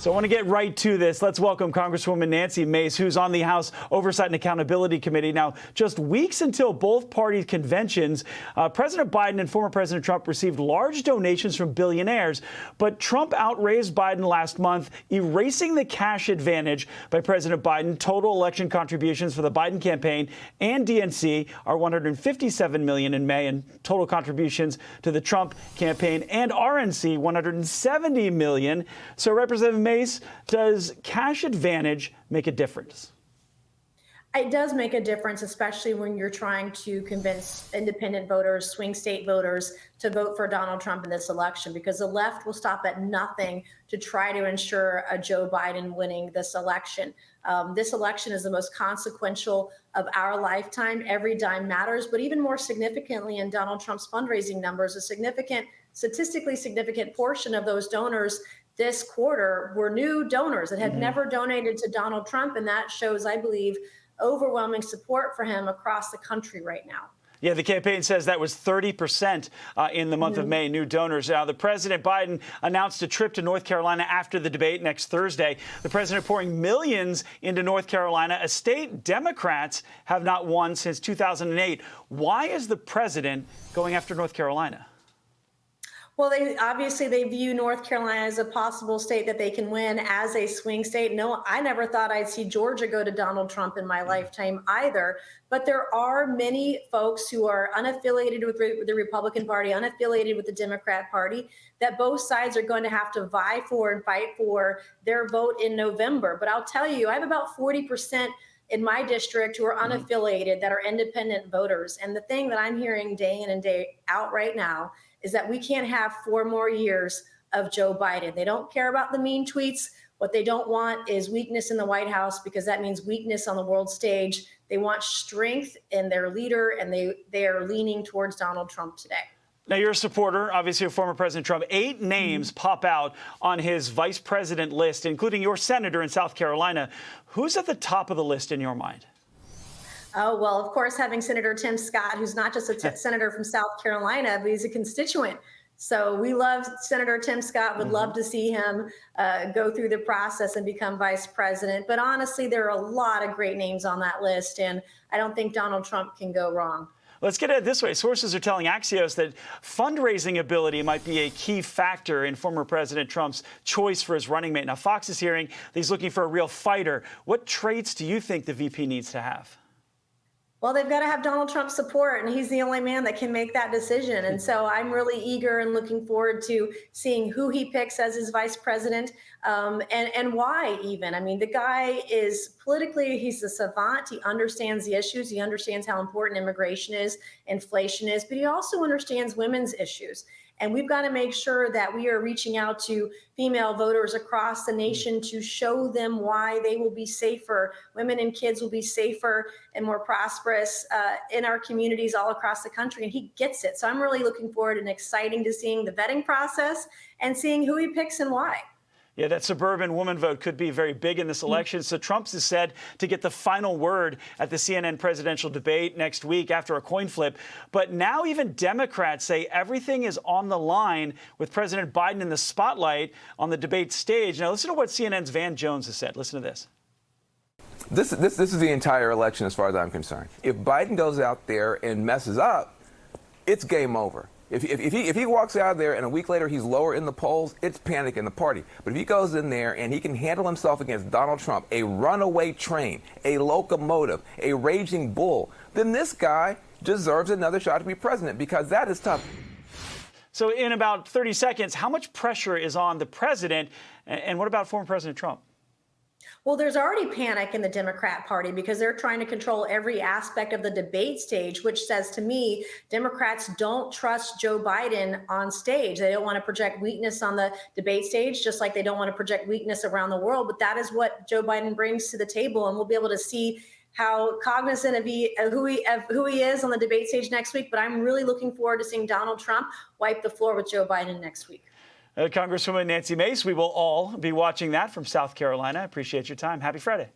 So I want to get right to this. Let's welcome Congresswoman Nancy Mace, who's on the House Oversight and Accountability Committee. Now, just weeks until both party conventions, President Biden and former President Trump received large donations from billionaires. But Trump outraised Biden last month, erasing the cash advantage by President Biden. Total election contributions for the Biden campaign and DNC are $157 million in May, and total contributions to the Trump campaign and RNC $170 million. So, Representative Mace, does cash advantage make a difference? It does make a difference, especially when you're trying to convince independent voters, swing state voters, to vote for Donald Trump in this election, because the left will stop at nothing to try to ensure a Joe Biden winning this election. This election is the most consequential of our lifetime. Every dime matters, but even more significantly in Donald Trump's fundraising numbers, statistically significant portion of those donors this quarter were new donors that had never donated to Donald Trump. And that shows, I believe, overwhelming support for him across the country right now. Yeah, the campaign says that was 30% in the month of May, new donors. Now, the President Biden announced a trip to North Carolina after the debate next Thursday. The president pouring millions into North Carolina, a state Democrats have not won since 2008. Why is the president going after North Carolina? Well, they view North Carolina as a possible state that they can win as a swing state. No, I never thought I'd see Georgia go to Donald Trump in my lifetime either. But there are many folks who are unaffiliated with the Republican Party, unaffiliated with the Democrat Party, that both sides are going to have to vie for and fight for their vote in November. But I'll tell you, I have about 40% in my district who are unaffiliated, that are independent voters. And the thing that I'm hearing day in and day out right now is that we can't have 4 more years of Joe Biden. They don't care about the mean tweets. What they don't want is weakness in the White House, because that means weakness on the world stage. They want strength in their leader, and they are leaning towards Donald Trump today. Now, you're a supporter, obviously, of former President Trump. 8 names pop out on his vice president list, including your senator in South Carolina. Who's at the top of the list in your mind? Oh, well, of course, having Senator Tim Scott, who's not just a senator from South Carolina, but he's a constituent. So we love Senator Tim Scott, would love to see him go through the process and become vice president. But honestly, there are a lot of great names on that list, and I don't think Donald Trump can go wrong. Let's get at it this way. Sources are telling Axios that fundraising ability might be a key factor in former President Trump's choice for his running mate. Now, Fox is hearing that he's looking for a real fighter. What traits do you think the VP needs to have? Well, they've got to have Donald Trump's support, and he's the only man that can make that decision. And so I'm really eager and looking forward to seeing who he picks as his vice president, and why even. I mean, the guy is politically, he's a savant. He understands the issues. He understands how important immigration is, inflation is, but he also understands women's issues. And we've got to make sure that we are reaching out to female voters across the nation to show them why they will be safer. Women and kids will be safer and more prosperous in our communities all across the country. And he gets it. So I'm really looking forward and exciting to seeing the vetting process and seeing who he picks and why. Yeah, that suburban woman vote could be very big in this election. So Trump's is said to get the final word at the CNN presidential debate next week after a coin flip. But now even Democrats say everything is on the line with President Biden in the spotlight on the debate stage. Now, listen to what CNN's Van Jones has said. Listen to this. This is the entire election as far as I'm concerned. If Biden goes out there and messes up, it's game over. If he walks out there and a week later he's lower in the polls, it's panic in the party. But if he goes in there and he can handle himself against Donald Trump, a runaway train, a locomotive, a raging bull, then this guy deserves another shot to be president, because that is tough. So in about 30 seconds, how much pressure is on the president? And what about former President Trump? Well, there's already panic in the Democrat Party because they're trying to control every aspect of the debate stage, which says to me, Democrats don't trust Joe Biden on stage. They don't want to project weakness on the debate stage, just like they don't want to project weakness around the world. But that is what Joe Biden brings to the table. And we'll be able to see how cognizant of who he is on the debate stage next week. But I'm really looking forward to seeing Donald Trump wipe the floor with Joe Biden next week. Congresswoman Nancy Mace, we will all be watching that from South Carolina. I appreciate your time. Happy Friday.